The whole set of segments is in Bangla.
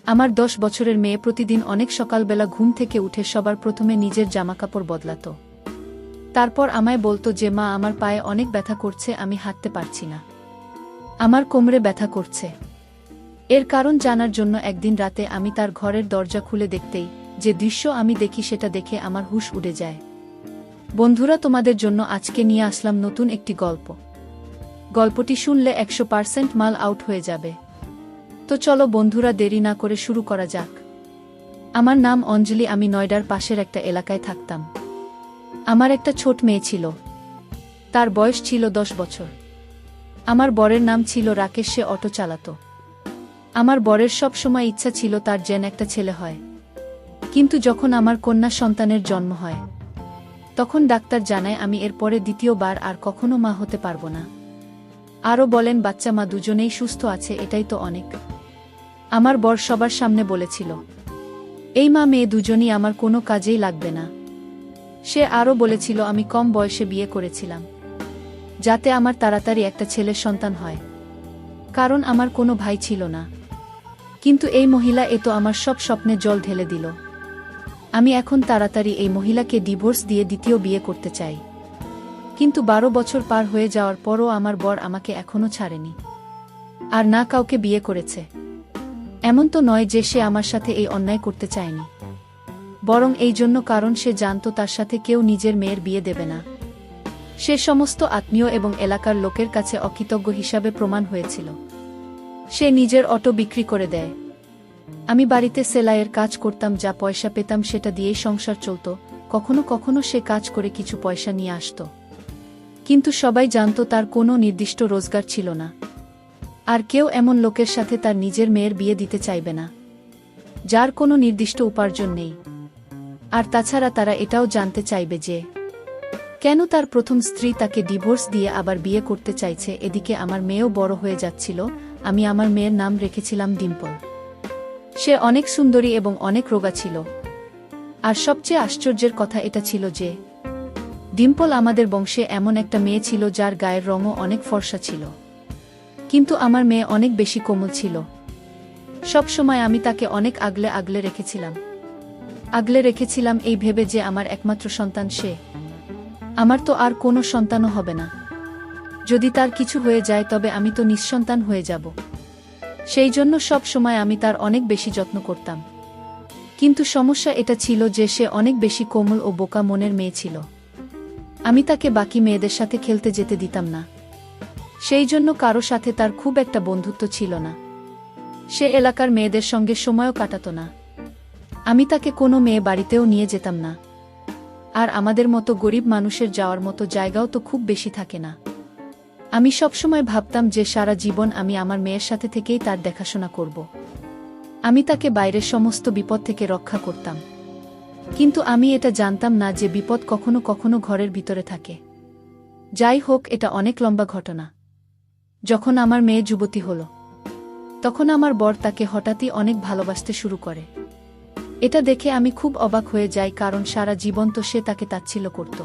আমার 10 বছরের মেয়ে প্রতিদিন অনেক সকালবেলা ঘুম থেকে উঠে সবার প্রথমে নিজের জামাকাপড় বদলাত। তারপর আমায় বলতো যে মা, আমার পায়ে অনেক ব্যথা করছে, আমি হাঁটতে পারছি না, আমার কোমরে ব্যথা করছে। এর কারণ জানার জন্য একদিন রাতে আমি তার ঘরের দরজা খুলে দেখতেই যে দৃশ্য আমি দেখি সেটা দেখে আমার হুঁশ উড়ে যায়। বন্ধুরা, তোমাদের জন্য আজকে নিয়ে আসলাম নতুন একটি গল্প। গল্পটি শুনলে 100% মাল আউট হয়ে যাবে। তো চলো বন্ধুরা, দেরি না করে শুরু করা যাক। আমার নাম অঞ্জলি, আমি নয়ডার পাশের একটা এলাকায় থাকতাম। আমার একটা ছোট মেয়ে ছিল, তার বয়স ছিল 10 বছর। আমার বরের নাম ছিল রাকেশ, সে অটো চালাতো। আমার বরের সব সময় ইচ্ছা ছিল তার যেন একটা ছেলে হয়। কিন্তু যখন আমার কন্যা সন্তানের জন্ম হয়, তখন ডাক্তার জানায় আমি এরপরে দ্বিতীয়বার আর কখনো মা হতে পারবো না। আরও বলেন, বাচ্চা মা দুজনেই সুস্থ আছে, এটাই তো অনেক। আমার বর সবার সামনে বলেছিল, এই মা মেয়ে দুজনই আমার কোনো কাজেই লাগবে না। সে আরও বলেছিল আমি কম বয়সে বিয়ে করেছিলাম, যাতে আমার তাড়াতাড়ি একটা ছেলের সন্তান হয়, কারণ আমার কোনো ভাই ছিল না। কিন্তু এই মহিলা তো আমার সব স্বপ্নে জল ঢেলে দিল। আমি এখন তাড়াতাড়ি এই মহিলাকে ডিভোর্স দিয়ে দ্বিতীয় বিয়ে করতে চাই। কিন্তু 12 বছর পার হয়ে যাওয়ার পরও আমার বর আমাকে এখনো ছাড়েনি, আর না কাউকে বিয়ে করেছে। এমন তো নয় যে সে আমার সাথে এই অন্যায় করতে চায়নি, বরং এই জন্য কারণ সে জানতো তার সাথে কেউ নিজের মেয়ের বিয়ে দেবে না। সে সমস্ত আত্মীয় এবং এলাকার লোকের কাছে অকৃতজ্ঞ হিসাবে প্রমাণ হয়েছিল। সে নিজের অটো বিক্রি করে দেয়। আমি বাড়িতে সেলাইয়ের কাজ করতাম, যা পয়সা পেতাম সেটা দিয়েই সংসার চলত। কখনো কখনো সে কাজ করে কিছু পয়সা নিয়ে আসত, কিন্তু সবাই জানত তার কোনো নির্দিষ্ট রোজগার ছিল না। আর কেউ এমন লোকের সাথে তার নিজের মেয়ের বিয়ে দিতে চাইবে না, যার কোনো নির্দিষ্ট উপার্জন নেই। আর তাছাড়া তারা এটাও জানতে চাইবে যে কেন তার প্রথম স্ত্রী তাকে ডিভোর্স দিয়ে আবার বিয়ে করতে চাইছে। এদিকে আমার মেয়েও বড় হয়ে যাচ্ছিল। আমি আমার মেয়ের নাম রেখেছিলাম ডিম্পল। সে অনেক সুন্দরী এবং অনেক রোগা ছিল। আর সবচেয়ে আশ্চর্যের কথা এটা ছিল যে ডিম্পল আমাদের বংশে এমন একটা মেয়ে ছিল যার গায়ের রঙও অনেক ফর্সা ছিল। কিন্তু আমার মেয়ে অনেক বেশি কোমল ছিল। সব সময় আমি তাকে অনেক আগলে আগলে রেখেছিলাম এই ভেবে যে আমার একমাত্র সন্তান সে। আমার তো আর কোনো সন্তানও হবে না। যদি তার কিছু হয়ে যায় তবে আমি তো নিঃসন্তান হয়ে যাব। সেই জন্য সব সময় আমি তার অনেক বেশি যত্ন করতাম। কিন্তু সমস্যা এটা ছিল যে সে অনেক বেশি কোমল ও বোকা মনের মেয়ে ছিল। আমি তাকে বাকি মেয়েদের সাথে খেলতে যেতে দিতাম না। সেই জন্য কারো সাথে তার খুব একটা বন্ধুত্ব ছিল না। সে এলাকার মেয়েদের সঙ্গে সময়ও কাটাত না। আমি তাকে কোনো মেয়ে বাড়িতেও নিয়ে যেতাম না। আর আমাদের মতো গরিব মানুষের যাওয়ার মতো জায়গাও তো খুব বেশি থাকে না। আমি সবসময় ভাবতাম যে সারা জীবন আমি আমার মেয়ের সাথে থেকেই তার দেখাশোনা করব। আমি তাকে বাইরের সমস্ত বিপদ থেকে রক্ষা করতাম। কিন্তু আমি এটা জানতাম না যে বিপদ কখনো কখনো ঘরের ভিতরে থাকে। যাই হোক, এটা অনেক লম্বা ঘটনা। যখন আমার মেয়ে যুবতী হল, তখন আমার বর তাকে হঠাৎই অনেক ভালোবাসতে শুরু করে। এটা দেখে আমি খুব অবাক হয়ে যাই, কারণ সারা জীবন তো সে তাকে তাচ্ছিল্য করত।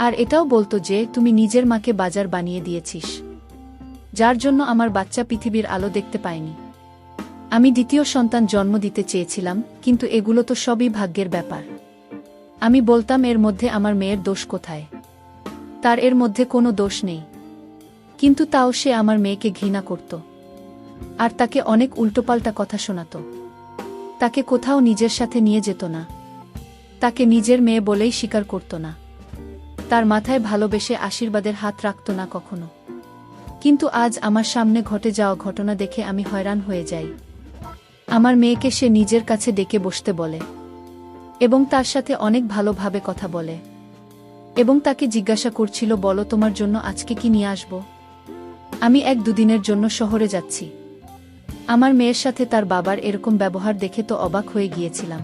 আর এটাও বলতো যে তুমি নিজের মাকে বাজার বানিয়ে দিয়েছিস, যার জন্য আমার বাচ্চা পৃথিবীর আলো দেখতে পায়নি। আমি দ্বিতীয় সন্তান জন্ম দিতে চেয়েছিলাম, কিন্তু এগুলো তো সবই ভাগ্যের ব্যাপার। আমি বলতাম, এর মধ্যে আমার মেয়ের দোষ কোথায়? তার এর মধ্যে কোনো দোষ নেই। কিন্তু তাও সে আমার মেয়েকে ঘৃণা করত, আর তাকে অনেক উল্টোপাল্টা কথা শোনাত। তাকে কোথাও নিজের সাথে নিয়ে যেত না। তাকে নিজের মেয়ে বলেই স্বীকার করত না। তার মাথায় ভালোবেসে আশীর্বাদের হাত রাখত না কখনো। কিন্তু আজ আমার সামনে ঘটে যাওয়া ঘটনা দেখে আমি হয়রান হয়ে যাই। আমার মেয়েকে সে নিজের কাছে ডেকে বসতে বলে এবং তার সাথে অনেক ভালোভাবে কথা বলে এবং তাকে জিজ্ঞাসা করছিল, বলো তোমার জন্য আজকে কি নিয়ে আসব? আমি 1-2 দিনের জন্য শহরে যাচ্ছি। আমার মেয়ের সাথে তার বাবার এরকম ব্যবহার দেখে তো অবাক হয়ে গিয়েছিলাম।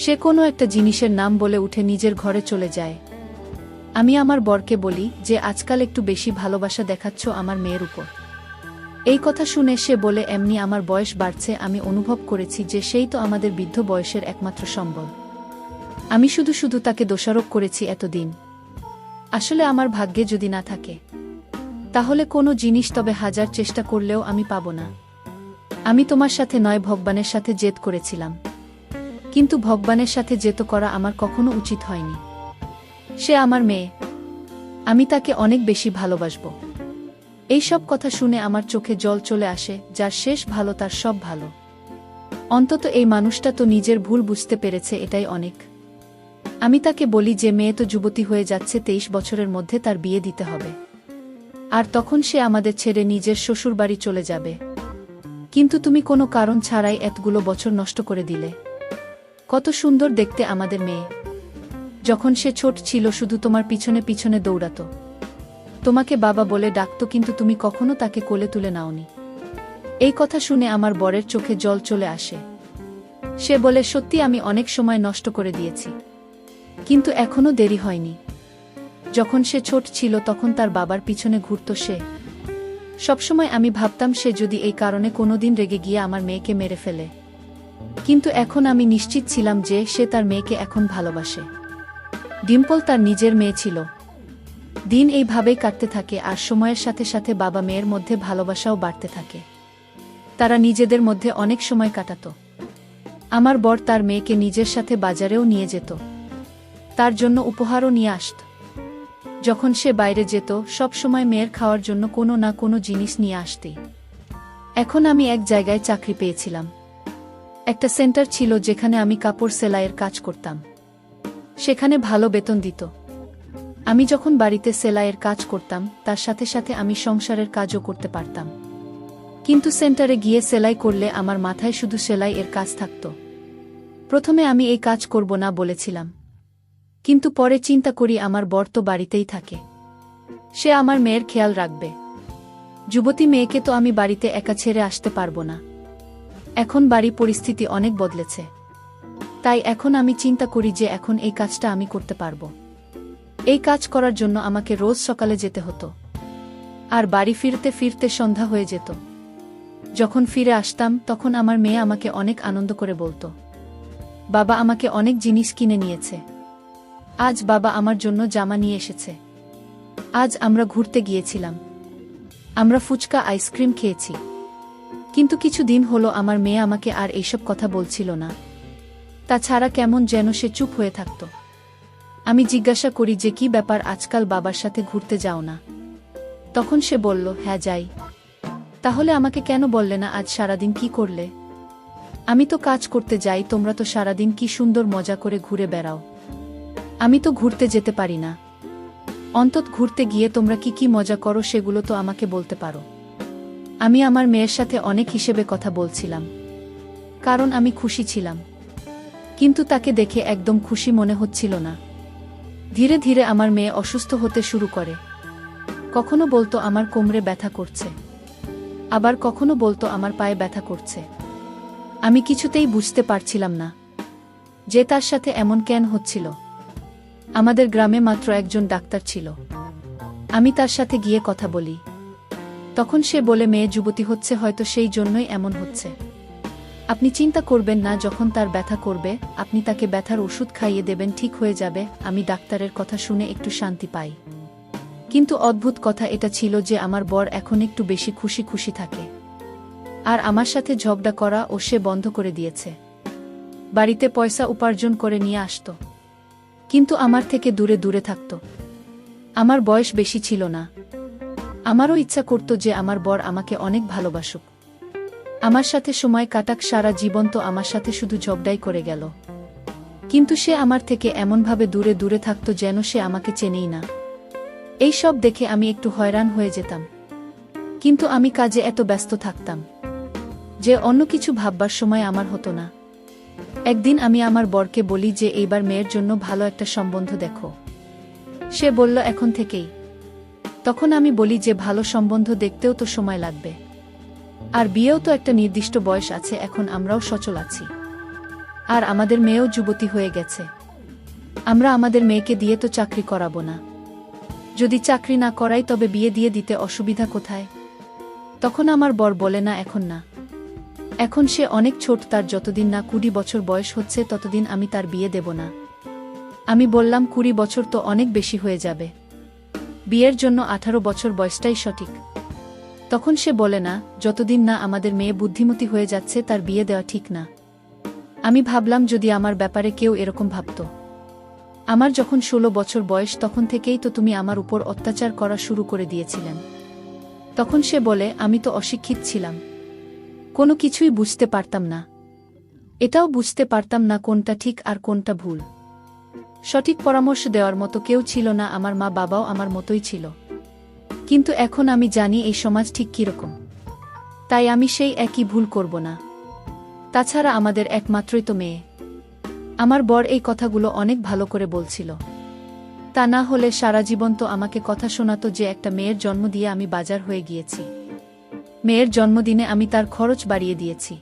সে কোনো একটা জিনিসের নাম বলে উঠে নিজের ঘরে চলে যায়। আমি আমার বরকে বলি যে আজকাল একটু বেশি ভালোবাসা দেখাচ্ছ আমার মেয়ের উপর। এই কথা শুনে সে বলে, এমনি আমার বয়স বাড়ছে, আমি অনুভব করেছি যে সেই তো আমাদের বৃদ্ধ বয়সের একমাত্র সম্বল। আমি শুধু শুধু তাকে দোষারোপ করেছি এতদিন। আসলে আমার ভাগ্যে যদি না থাকে, তাহলে কোনো জিনিস তবে হাজার চেষ্টা করলেও আমি পাব না। আমি তোমার সাথে নয় ভগবানের সাথে জেদ করেছিলাম। কিন্তু ভগবানের সাথে জেদ করা আমার কখনো উচিত হয়নি। সে আমার মেয়ে, আমি তাকে অনেক বেশি ভালোবাসব। এইসব কথা শুনে আমার চোখে জল চলে আসে। যার শেষ ভালো তার সব ভালো। অন্তত এই মানুষটা তো নিজের ভুল বুঝতে পেরেছে, এটাই অনেক। আমি তাকে বলি যে মেয়ে তো যুবতী হয়ে যাচ্ছে, 23 বছরের মধ্যে তার বিয়ে দিতে হবে, আর তখন সে আমাদের ছেড়ে নিজের শ্বশুরবাড়ি চলে যাবে। কিন্তু তুমি কোনো কারণ ছাড়াই এতগুলো বছর নষ্ট করে দিলে। কত সুন্দর দেখতে আমাদের মেয়ে। যখন সে ছোট ছিল শুধু তোমার পিছনে পিছনে দৌড়াতো, তোমাকে বাবা বলে ডাকতো, কিন্তু তুমি কখনো তাকে কোলে তুলে নাওনি। এই কথা শুনে আমার বরের চোখে জল চলে আসে। সে বলে, সত্যি আমি অনেক সময় নষ্ট করে দিয়েছি, কিন্তু এখনো দেরি হয়নি। যখন সে ছোট ছিল তখন তার বাবার পিছনে ঘুরত সে। সবসময় আমি ভাবতাম সে যদি এই কারণে কোনোদিন রেগে গিয়ে আমার মেয়েকে মেরে ফেলে, কিন্তু এখন আমি নিশ্চিত ছিলাম যে সে তার মেয়েকে এখন ভালোবাসে। ডিম্পল তার নিজের মেয়ে ছিল। দিন এইভাবেই কাটতে থাকে, আর সময়ের সাথে সাথে বাবা মেয়ের মধ্যে ভালোবাসাও বাড়তে থাকে। তারা নিজেদের মধ্যে অনেক সময় কাটাত। আমার বর তার মেয়েকে নিজের সাথে বাজারেও নিয়ে যেত, তার জন্য উপহারও নিয়ে আসত। যখন সে বাইরে যেত সব সময় মেয়ের খাওয়ার জন্য কোনো না কোনো জিনিস নিয়ে আসতেই। এখন আমি এক জায়গায় চাকরি পেয়েছিলাম। একটা সেন্টার ছিল যেখানে আমি কাপড় সেলাইয়ের কাজ করতাম। সেখানে ভালো বেতন দিত। আমি যখন বাড়িতে সেলাইয়ের কাজ করতাম তার সাথে সাথে আমি সংসারের কাজও করতে পারতাম। কিন্তু সেন্টারে গিয়ে সেলাই করলে আমার মাথায় শুধু সেলাই এর কাজ থাকত। প্রথমে আমি এই কাজ করব না বলেছিলাম, কিন্তু পরে চিন্তা করি আমার বর তো বাড়িতেই থাকে, সে আমার মেয়ের খেয়াল রাখবে। যুবতী মেয়েকে তো আমি বাড়িতে একা ছেড়ে আসতে পারবো না। এখন বাড়ি পরিস্থিতি অনেক বদলেছে, তাই এখন আমি চিন্তা করি যে এখন এই কাজটা আমি করতে পারবো। এই কাজ করার জন্য আমাকে রোজ সকালে যেতে হতো, আর বাড়ি ফিরতে ফিরতে সন্ধ্যা হয়ে যেত। যখন ফিরে আসতাম তখন আমার মেয়ে আমাকে অনেক আনন্দ করে বলতো, বাবা আমাকে অনেক জিনিস কিনে নিয়েছে, আজ বাবা আমার জন্য জামা নিয়ে এসেছে, আজ আমরা ঘুরতে গিয়েছিলাম, আমরা ফুচকা আইসক্রিম খেয়েছি। কিন্তু কিছু দিন হলো আমার মেয়ে আমাকে আর এইসব কথা বলছিল না। তাছাড়া কেমন যেন সে চুপ হয়ে থাকত। আমি জিজ্ঞাসা করি যে কি ব্যাপার, আজকাল বাবার সাথে ঘুরতে যাও না? তখন সে বলল, হ্যাঁ যাই। তাহলে আমাকে কেন বললে না আজ সারাদিন কি করলে? আমি তো কাজ করতে যাই, তোমরা তো সারাদিন কি সুন্দর মজা করে ঘুরে বেড়াও, আমি তো ঘুরতে যেতে পারি না। অন্তত ঘুরতে গিয়ে তোমরা কি কি মজা করো সেগুলো তো আমাকে বলতে পারো। আমি আমার মেয়ের সাথে অনেক হিসেবে কথা বলছিলাম, কারণ আমি খুশি ছিলাম। কিন্তু তাকে দেখে একদম খুশি মনে হচ্ছিল না। ধীরে ধীরে আমার মেয়ে অসুস্থ হতে শুরু করে। কখনো বলতো আমার কোমরে ব্যথা করছে, আবার কখনো বলতো আমার পায়ে ব্যথা করছে। আমি কিছুতেই বুঝতে পারছিলাম না যে তার সাথে এমন কেন হচ্ছিল। আমাদের গ্রামে মাত্র একজন ডাক্তার ছিল। আমি তার সাথে গিয়ে কথা বলি। তখন সে বলে, মেয়ে যুবতী হচ্ছে, হয়তো সেই জন্যই এমন হচ্ছে। আপনি চিন্তা করবেন না, যখন তার ব্যথা করবে আপনি তাকে ব্যথার ওষুধ খাইয়ে দেবেন, ঠিক হয়ে যাবে। আমি ডাক্তারের কথা শুনে একটু শান্তি পাই। কিন্তু অদ্ভুত কথা এটা ছিল যে আমার বর এখন একটু বেশি খুশি খুশি থাকে, আর আমার সাথে ঝগড়া করা ও সে বন্ধ করে দিয়েছে। বাড়িতে পয়সা উপার্জন করে নিয়ে আসত, কিন্তু আমার থেকে দূরে দূরে থাকত। আমার বয়স বেশি ছিল না। আমারও ইচ্ছা করত যে আমার বর আমাকে অনেক ভালোবাসুক, আমার সাথে সময় কাটাক, সারা জীবন তো আমার সাথে শুধু ঝগড়াই করে গেল। কিন্তু সে আমার থেকে এমনভাবে দূরে দূরে থাকত যেন সে আমাকে চেনেই না। এই সব দেখে আমি একটু হয়রান হয়ে যেতাম, কিন্তু আমি কাজে এত ব্যস্ত থাকতাম যে অন্য কিছু ভাববার সময় আমার হতো না। একদিন আমি আমার বরকে বলি যে এইবার মেয়ের জন্য ভালো একটা সম্বন্ধ দেখো। সে বলল, এখন থেকেই? তখন আমি বলি যে ভালো সম্বন্ধ দেখতেও তো সময় লাগবে, আর বিয়েও তো একটা নির্দিষ্ট বয়স আছে। এখন আমরাও সচল আছি, আর আমাদের মেয়েও যুবতী হয়ে গেছে। আমরা আমাদের মেয়েকে দিয়ে তো চাকরি করাবো না। যদি চাকরি না করাই তবে বিয়ে দিয়ে দিতে অসুবিধা কোথায়? তখন আমার বর বলে, না এখন না, এখন সে অনেক ছোট, তার যতদিন না 20 বছর বয়স হচ্ছে ততদিন আমি তার বিয়ে দেব না। আমি বললাম, 20 বছর তো অনেক বেশি হয়ে যাবে, বিয়ের জন্য 18 বছর বয়সটাই সঠিক। তখন সে বলে না, যতদিন না আমাদের মেয়ে বুদ্ধিমতী হয়ে যাচ্ছে তার বিয়ে দেওয়া ঠিক না। আমি ভাবলাম যদি আমার ব্যাপারে কেউ এরকম ভাবত। আমার যখন 16 বছর বয়স তখন থেকেই তো তুমি আমার উপর অত্যাচার করা শুরু করে দিয়েছিলেন। তখন সে বলে, আমি তো অশিক্ষিত ছিলাম, কোনো কিছুই বুঝতে পারতাম না। এটাও বুঝতে পারতাম না কোনটা ঠিক আর কোনটা ভুল। সঠিক পরামর্শ দেওয়ার মতো কেউ ছিল না, আমার মা বাবাও আমার মতোই ছিল। কিন্তু এখন আমি জানি এই সমাজ ঠিক কীরকম, তাই আমি সেই একই ভুল করব না। তাছাড়া আমাদের একমাত্রই তো মেয়ে। আমার বর এই কথাগুলো অনেক ভালো করে বলছিল। তা না হলে সারা জীবন তো আমাকে কথা শোনাতো যে একটা মেয়ের জন্ম দিয়ে আমি বাজার হয়ে গিয়েছি, মেয়ের জন্মদিনে আমি তার খরচ বাড়িয়ে দিয়েছি।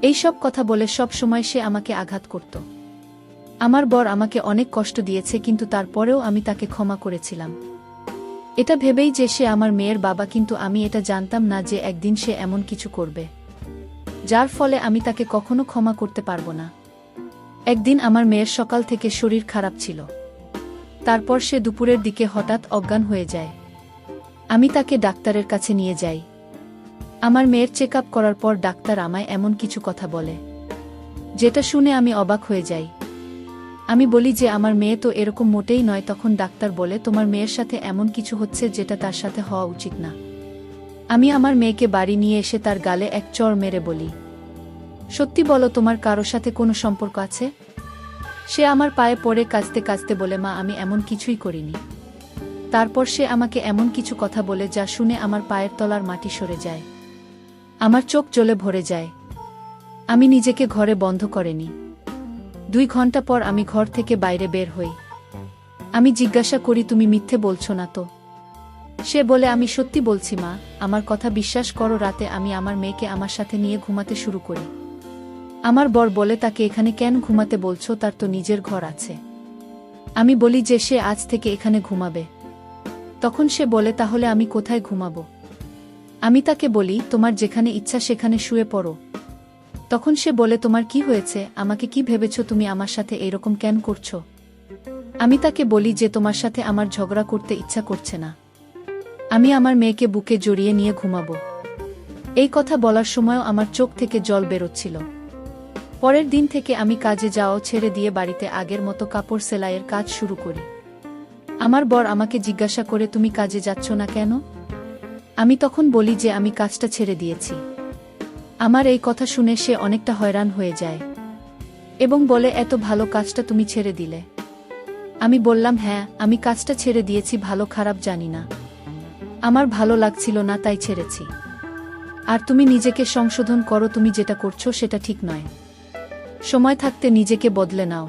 এই সব কথা বলে সব সময় সে আমাকে আঘাত করত। আমার বর আমাকে অনেক কষ্ট দিয়েছে, কিন্তু তারপরেও আমি তাকে ক্ষমা করেছিলাম, এটা ভেবেই যে সে আমার মেয়ের বাবা। কিন্তু আমি এটা জানতাম না যে একদিন সে এমন কিছু করবে যার ফলে আমি তাকে কখনো ক্ষমা করতে পারবো না। একদিন আমার মেয়ের সকাল থেকে শরীর খারাপ ছিল, তারপর সে দুপুরের দিকে হঠাৎ অজ্ঞান হয়ে যায়। আমি তাকে ডাক্তারের কাছে নিয়ে যাই। আমার মেয়ের চেক আপ করার পর ডাক্তার আমায় এমন কিছু কথা বলে যেটা শুনে আমি অবাক হয়ে যাই। আমি বলি যে আমার মেয়ে তো এরকম মোটেই নয়। তখন ডাক্তার বলে, তোমার মেয়ের সাথে এমন কিছু হচ্ছে যেটা তার সাথে হওয়া উচিত না। আমি আমার মেয়েকে বাড়ি নিয়ে এসে তার গালে এক চড় মেরে বলি, সত্যি বলো, তোমার কারো সাথে কোনো সম্পর্ক আছে? সে আমার পায়ে পড়ে কাঁদতে কাঁদতে বলে, মা আমি এমন কিছুই করিনি। তারপর সে আমাকে এমন কিছু কথা বলে যা শুনে আমার পায়ের তলার মাটি সরে যায়, আমার চোখ জ্বলে ভরে যায়। আমি নিজেকে ঘরে বন্ধ করে নিই। 2 ঘন্টা পর আমি ঘর থেকে বাইরে বের হই। আমি জিজ্ঞাসা করি, তুমি মিথ্যে বলছো না তো? সে বলে, আমি সত্যি বলছি মা, আমার কথা বিশ্বাস করো। রাতে আমি আমার মেয়েকে আমার সাথে নিয়ে ঘুমাতে শুরু করি। আমার বর বলে, তাকে এখানে কেন ঘুমাতে বলছো? তার তো নিজের ঘর আছে। আমি বলি যে সে আজ থেকে এখানে ঘুমাবে। তখন সে বলে, তাহলে আমি কোথায় ঘুমাবো? আমি তাকে বলি, তোমার যেখানে ইচ্ছা সেখানে শুয়ে পড়ো। তখন সে বলে, তোমার কি হয়েছে? আমাকে কি ভেবেছ তুমি আমার সাথে এইরকম কেন করছো? আমি তাকে বলি যে তোমার সাথে আমার ঝগড়া করতে ইচ্ছা করছে না, আমি আমার মেয়েকে বুকে জড়িয়ে নিয়ে ঘুমাবো। এই কথা বলার সময়ও আমার চোখ থেকে জল বেরোচ্ছিল। পরের দিন থেকে আমি কাজে যাওয়া ছেড়ে দিয়ে বাড়িতে আগের মতো কাপড় সেলাইয়ের কাজ শুরু করি। আমার বর আমাকে জিজ্ঞাসা করে, তুমি কাজে যাচ্ছ না কেন? আমি তখন বলি যে আমি কাজটা ছেড়ে দিয়েছি। আমার এই কথা শুনে সে অনেকটা হয়রান হয়ে যায় এবং বলে, এত ভালো কাজটা তুমি ছেড়ে দিলে? আমি বললাম, হ্যাঁ, আমি কাজটা ছেড়ে দিয়েছি, ভালো খারাপ জানি না, আমার ভালো লাগছিল না তাই ছেড়েছি। আর তুমি নিজেকে সংশোধন করো, তুমি যেটা করছো সেটা ঠিক নয়, সময় থাকতে নিজেকে বদলে নাও।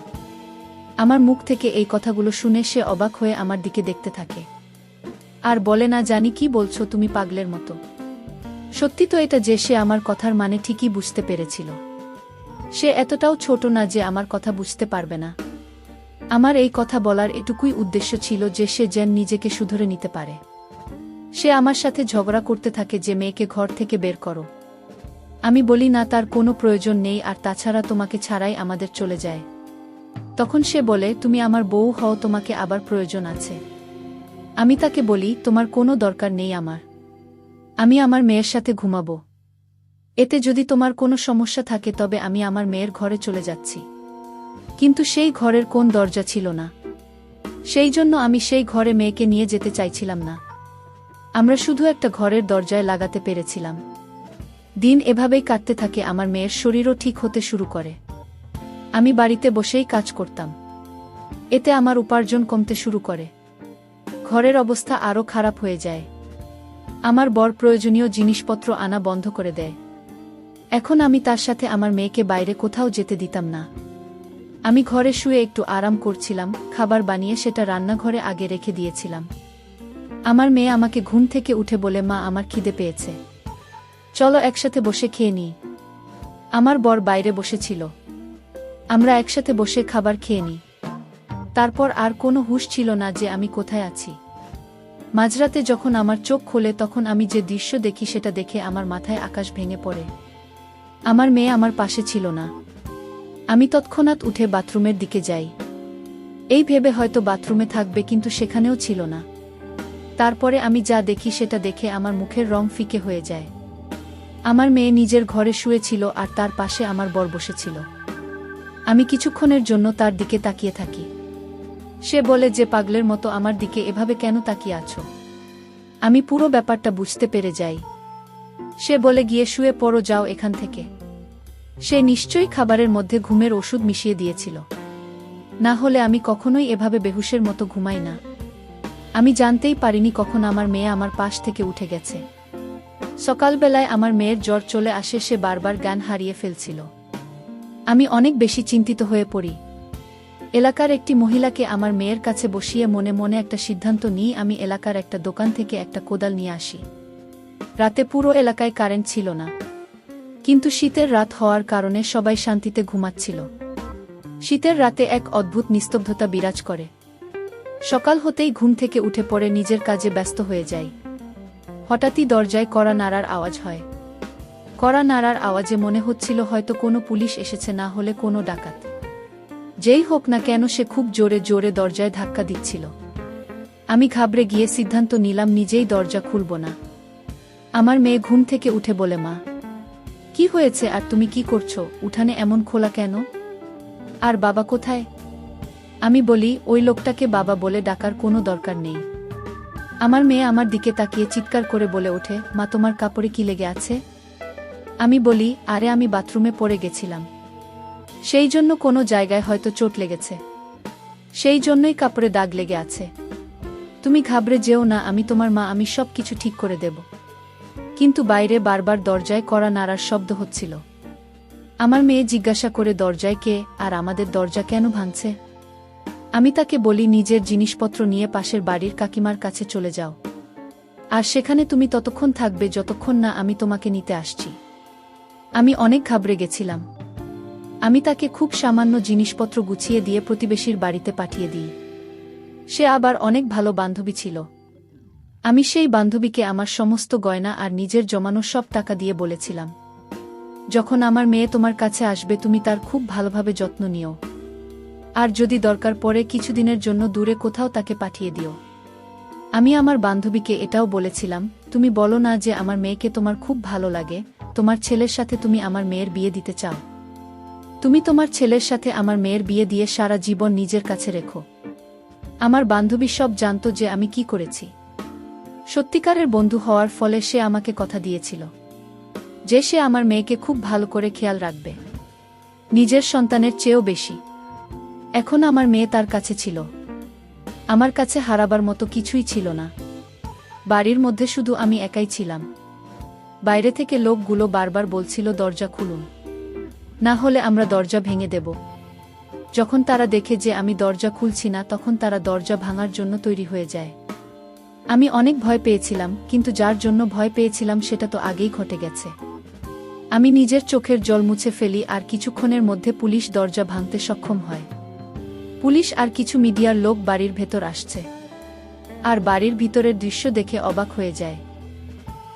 আমার মুখ থেকে এই কথাগুলো শুনে সে অবাক হয়ে আমার দিকে দেখতে থাকে আর বলে, না জানি কি বলছো তুমি, পাগলের মতো। সত্যি তো এটা যে সে আমার কথার মানে ঠিকই বুঝতে পেরেছিল। সে এতটাও ছোট না যে আমার কথা বুঝতে পারবে না। আমার এই কথা বলার এটুকুই উদ্দেশ্য ছিল যে সে যেন নিজেকে শুধরে নিতে পারে। সে আমার সাথে ঝগড়া করতে থাকে যে মেয়েকে ঘর থেকে বের করো। আমি বলি, না, তার কোনো প্রয়োজন নেই, আর তাছাড়া তোমাকে ছাড়াই আমাদের চলে যায়। তখন সে বলে, তুমি আমার বউ হও, তোমাকে আবার প্রয়োজন আছে? আমি তাকে বলি, তোমার কোনো দরকার নেই আমার, আমি আমার মেয়ের সাথে ঘুমাবো। এতে যদি তোমার কোনো সমস্যা থাকে তবে আমি আমার মেয়ের ঘরে চলে যাচ্ছি। কিন্তু সেই ঘরের কোন দরজা ছিল না, সেই জন্য আমি সেই ঘরে মেয়েকে নিয়ে যেতে চাইছিলাম না। আমরা শুধু একটা ঘরের দরজায় লাগাতে পেরেছিলাম। দিন এভাবেই কাটতে থাকে। আমার মেয়ের শরীরও ঠিক হতে শুরু করে। আমি বাড়িতে বসেই কাজ করতাম, এতে আমার উপার্জন কমতে শুরু করে। ঘরের অবস্থা আরও খারাপ হয়ে যায়। আমার বর প্রয়োজনীয় জিনিসপত্র আনা বন্ধ করে দেয়। এখন আমি তার সাথে আমার মেয়েকে বাইরে কোথাও যেতে দিতাম না। আমি ঘরে শুয়ে একটু আরাম করছিলাম, খাবার বানিয়ে সেটা রান্নাঘরে আগে রেখে দিয়েছিলাম। আমার মেয়ে আমাকে ঘুম থেকে উঠে বলে, মা আমার খিদে পেয়েছে, চলো একসাথে বসে খেয়ে নিই। আমার বর বাইরে বসেছিল, আমরা একসাথে বসে খাবার খেয়ে নিই। তারপর আর কোনো হুঁশ ছিল না যে আমি কোথায় আছি। মাঝরাতে যখন আমার চোখ খোলে তখন আমি যে দৃশ্য দেখি সেটা দেখে আমার মাথায় আকাশ ভেঙে পড়ে। আমার মেয়ে আমার পাশে ছিল না। আমি তৎক্ষণাৎ উঠে বাথরুমের দিকে যাই, এই ভেবে হয়তো বাথরুমে থাকবে, কিন্তু সেখানেও ছিল না। তারপরে আমি যা দেখি সেটা দেখে আমার মুখের রং ফিকে হয়ে যায়। আমার মেয়ে নিজের ঘরে শুয়েছিল আর তার পাশে আমার বর বসেছিল। আমি কিছুক্ষণের জন্য তার দিকে তাকিয়ে থাকি। সে বলে যে পাগলের মতো আমার দিকে এভাবে কেন তাকিয়ে আছো। আমি পুরো ব্যাপারটা বুঝতে পেরে যাই। সে বলে গিয়ে শুয়ে পড়ো, যাও এখান থেকে। সে নিশ্চয়ই খাবারের মধ্যে ঘুমের ওষুধ মিশিয়ে দিয়েছিল, না হলে আমি কখনোই এভাবে বেহুশের মতো ঘুমাই না। আমি জানতেই পারিনি কখন আমার মেয়ে আমার পাশ থেকে উঠে গেছে। সকালবেলায় আমার মেয়ের জ্বর চলে আসে, সে বারবার জ্ঞান হারিয়ে ফেলছিল। আমি অনেক বেশি চিন্তিত হয়ে পড়ি। এলাকার একটি মহিলাকে আমার মেয়ের কাছে বসিয়ে মনে মনে একটা সিদ্ধান্ত নিই, আমি এলাকার একটা দোকান থেকে একটা কোদাল নিয়ে আসি। রাতে পুরো এলাকায় কারেন্ট ছিল না, কিন্তু শীতের রাত হওয়ার কারণে সবাই শান্তিতে ঘুমাচ্ছিল। শীতের রাতে এক অদ্ভুত নিস্তব্ধতা বিরাজ করে। সকাল হতেই ঘুম থেকে উঠে পড়ে নিজের কাজে ব্যস্ত হয়ে যাই। হঠাৎই দরজায় কড়া নাড়ার আওয়াজ হয়। কড়া নাড়ার আওয়াজে মনে হচ্ছিল হয়তো কোনো পুলিশ এসেছে, না হলে কোনো ডাকাত। যেই হোক না কেন সে খুব জোরে জোরে দরজায় ধাক্কা দিচ্ছিল। আমি ঘাবড়ে গিয়ে সিদ্ধান্ত নিলাম নিজেই দরজা খুলব না। আমার মেয়ে ঘুম থেকে উঠে বলে, মা, কি হয়েছে আর তুমি কি করছো? উঠানে এমন খোলা কেন? আর বাবা কোথায়? আমি বলি, ওই লোকটাকে বাবা বলে ডাকার কোনো দরকার নেই। আমার মেয়ে আমার দিকে তাকিয়ে চিৎকার করে বলে ওঠে, মা, তোমার কাপড়ে কি লেগে আছে? আমি বলি, আরে আমি বাথরুমে পড়ে গেছিলাম, সেই জন্য কোনো জায়গায় হয়তো চোট লেগেছে, সেই জন্যই কাপড়ে দাগ লেগে আছে। তুমি ঘাবড়ে যেও না, আমি তোমার মা, আমি সব কিছু ঠিক করে দেব। কিন্তু বাইরে বারবার দরজায় কড়া নাড়ার শব্দ হচ্ছিল। আমার মেয়ে জিজ্ঞাসা করে, দরজায় কে আর আমাদের দরজা কেন ভাঙছে? আমি তাকে বলি, নিজের জিনিসপত্র নিয়ে পাশের বাড়ির কাকিমার কাছে চলে যাও, আর সেখানে তুমি ততক্ষণ থাকবে যতক্ষণ না আমি তোমাকে নিতে আসছি। আমি অনেক ঘাবড়ে গেছিলাম। আমি তাকে খুব সামান্য জিনিসপত্র গুছিয়ে দিয়ে প্রতিবেশীর বাড়িতে পাঠিয়ে দিই। সে আবার অনেক ভালো বান্ধবী ছিল। আমি সেই বান্ধবীকে আমার সমস্ত গয়না আর নিজের জমানো সব টাকা দিয়ে বলেছিলাম, যখন আমার মেয়ে তোমার কাছে আসবে তুমি তার খুব ভালোভাবে যত্ন নিও, আর যদি দরকার পড়ে কিছুদিনের জন্য দূরে কোথাও তাকে পাঠিয়ে দিও। আমি আমার বান্ধবীকে এটাও বলেছিলাম, তুমি বলো না যে আমার মেয়েকে তোমার খুব ভালো লাগে, তোমার ছেলের সাথে তুমি আমার মেয়ের বিয়ে দিতে চাও। তুমি তোমার ছেলের সাথে আমার মেয়ের বিয়ে দিয়ে সারা জীবন নিজের কাছে রেখো। আমার বান্ধবী সব জানত যে আমি কি করেছি। সত্যিকারের বন্ধু হওয়ার ফলে সে আমাকে কথা দিয়েছিল যে সে আমার মেয়েকে খুব ভালো করে খেয়াল রাখবে, নিজের সন্তানের চেয়েও বেশি। এখন আমার মেয়ে তার কাছে ছিল। আমার কাছে হারাবার মতো কিছুই ছিল না। বাড়ির মধ্যে শুধু আমি একাই ছিলাম। বাইরে থেকে লোকগুলো বারবার বলছিল, দরজা খুলুন, না হলে আমরা দরজা ভেঙে দেব। যখন তারা দেখে যে আমি দরজা খুলছি না, তখন তারা দরজা ভাঙার জন্য তৈরি হয়ে যায়। আমি অনেক ভয় পেয়েছিলাম, কিন্তু যার জন্য ভয় পেয়েছিলাম সেটা তো আগেই ঘটে গেছে। আমি নিজের চোখের জল মুছে ফেলি, আর কিছুক্ষণের মধ্যে পুলিশ দরজা ভাঙতে সক্ষম হয়। পুলিশ আর কিছু মিডিয়ার লোক বাড়ির ভেতর আসছে, আর বাড়ির ভিতরের দৃশ্য দেখে অবাক হয়ে যায়।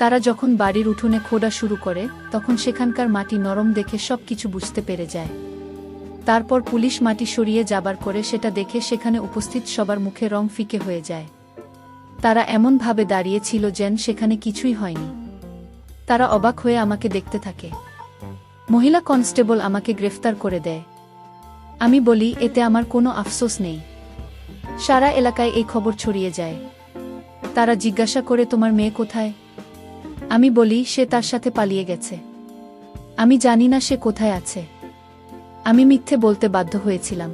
তারা যখন বাড়ির উঠোনে খোঁড়া শুরু করে, তখন সেখানকার মাটি নরম দেখে সব কিছু বুঝতে পেরে যায়। তারপর পুলিশ মাটি সরিয়ে যাবার করে সেটা দেখে সেখানে উপস্থিত সবার মুখে রং ফিকে হয়ে যায়। তারা এমনভাবে দাঁড়িয়েছিল যেন সেখানে কিছুই হয়নি। তারা অবাক হয়ে আমাকে দেখতে থাকে। মহিলা কনস্টেবল আমাকে গ্রেফতার করে দেয়। আমি বলি, এতে আমার কোনো আফসোস নেই। সারা এলাকায় এই খবর ছড়িয়ে যায়। তারা জিজ্ঞাসা করে, তোমার মেয়ে কোথায়? আমি বলি, সে তার সাথে পালিয়ে গেছে। আমি জানি না সে কোথায় আছে। আমি মিথ্যে বলতে বাধ্য হয়েছিলাম,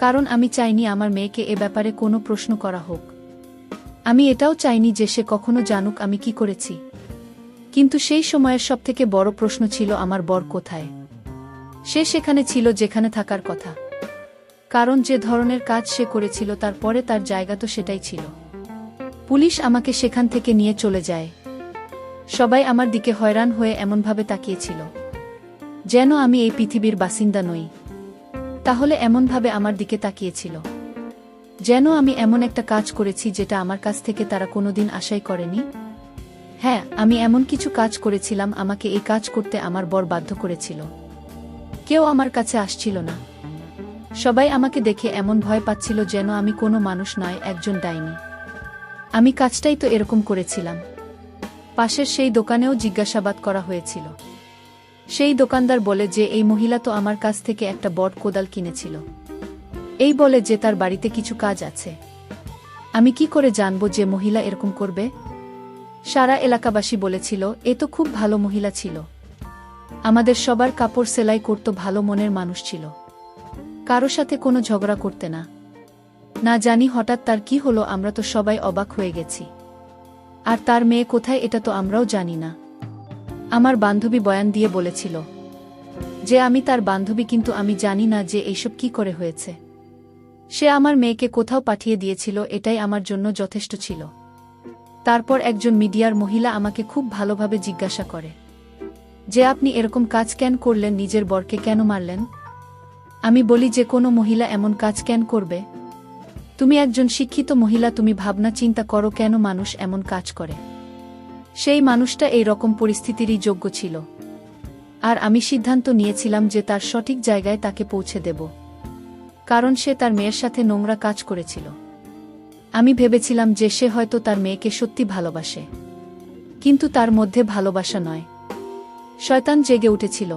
কারণ আমি চাইনি আমার মেয়েকে এ ব্যাপারে কোনো প্রশ্ন করা হোক। আমি এটাও চাইনি যে সে কখনো জানুক আমি কি করেছি। কিন্তু সেই সময়ের সবথেকে বড় প্রশ্ন ছিল, আমার বর কোথায়? সে সেখানে ছিল যেখানে থাকার কথা, কারণ যে ধরনের কাজ সে করেছিল তারপরে তার জায়গা তো সেটাই ছিল। পুলিশ আমাকে সেখান থেকে নিয়ে চলে যায়। সবাই আমার দিকে হয়রান হয়ে এমনভাবে তাকিয়েছিল যেন আমি এই পৃথিবীর বাসিন্দা নই। তাহলে এমনভাবে আমার দিকে তাকিয়েছিল যেন আমি এমন একটা কাজ করেছি যেটা আমার কাছ থেকে তারা কোনোদিন আশাই করেনি। হ্যাঁ, আমি এমন কিছু কাজ করেছিলাম, আমাকে এই কাজ করতে আমার বর বাধ্য করেছিল। কেউ আমার কাছে আসছিল না। সবাই আমাকে দেখে এমন ভয় পাচ্ছিল যেন আমি কোনো মানুষ নয়, একজন ডাইনি। আমি কাজটাই তো এরকম করেছিলাম। পাশের সেই দোকানেও জিজ্ঞাসাবাদ করা হয়েছিল। সেই দোকানদার বলে যে এই মহিলা তো আমার কাছ থেকে একটা বড় কোদাল কিনেছিল। এই বলে যে তার বাড়িতে কিছু কাজ আছে। আমি কি করে জানব যে মহিলা এরকম করবে? সারা এলাকাবাসী বলেছিল এ তো খুব ভালো মহিলা ছিল। আমাদের সবার কাপড় সেলাই করত, ভালো মনের মানুষ ছিল, কারো সাথে কোনো ঝগড়া করতে না। না জানি হঠাৎ তার কি হলো, আমরা তো সবাই অবাক হয়ে গেছি। আর তার মেয়ে কোথায় এটা তো আমরাও জানি না। আমার বান্ধবী বয়ান দিয়ে বলেছিল যে আমি তার বান্ধবী, কিন্তু আমি জানি না যে এইসব কি করে হয়েছে। সে আমার মেয়েকে কোথাও পাঠিয়ে দিয়েছিল, এটাই আমার জন্য যথেষ্ট ছিল। তারপর একজন মিডিয়ার মহিলা আমাকে খুব ভালোভাবে জিজ্ঞাসা করে যে আপনি এরকম কাজ কেন করলেন, নিজের বরকে কেন মারলেন? আমি বলি যে কোনো মহিলা এমন কাজ কেন করবে? তুমি একজন শিক্ষিত মহিলা, তুমি ভাবনা চিন্তা করো কেন মানুষ এমন কাজ করে। সেই মানুষটা এই রকম পরিস্থিতিরই যোগ্য ছিল। আর আমি সিদ্ধান্ত নিয়েছিলাম যে তার সঠিক জায়গায় তাকে পৌঁছে দেব, কারণ সে তার মেয়ের সাথে নোংরা কাজ করেছিল। আমি ভেবেছিলাম যে সে হয়তো তার মেয়েকে সত্যি ভালোবাসে, কিন্তু তার মধ্যে ভালোবাসা নয়, শয়তান জেগে উঠেছিল।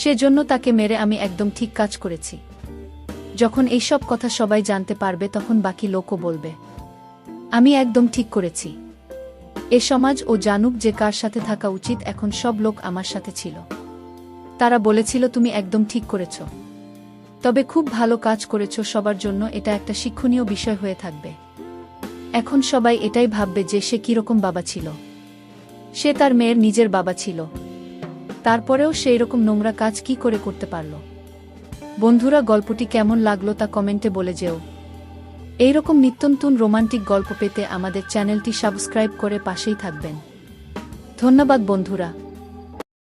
সেজন্য তাকে মেরে আমি একদম ঠিক কাজ করেছি। যখন এইসব কথা সবাই জানতে পারবে তখন বাকি লোকও বলবে আমি একদম ঠিক করেছি। এ সমাজ ও জানুক যে কার সাথে থাকা উচিত। এখন সব লোক আমার সাথে ছিল। তারা বলেছিল তুমি একদম ঠিক করেছ, তবে খুব ভালো কাজ করেছ, সবার জন্য এটা একটা শিক্ষণীয় বিষয় হয়ে থাকবে। এখন সবাই এটাই ভাববে যে সে কিরকম বাবা ছিল। সে তার মেয়ের নিজের বাবা ছিল, তারপরেও সেই রকম নোংরা কাজ কি করে করতে পারল? বন্ধুরা, গল্পটি কেমন লাগলো তা কমেন্টে বলে যেও। এইরকম নিত্যনতুন রোমান্টিক গল্প পেতে আমাদের চ্যানেলটি সাবস্ক্রাইব করে পাশেই থাকবেন। ধন্যবাদ বন্ধুরা।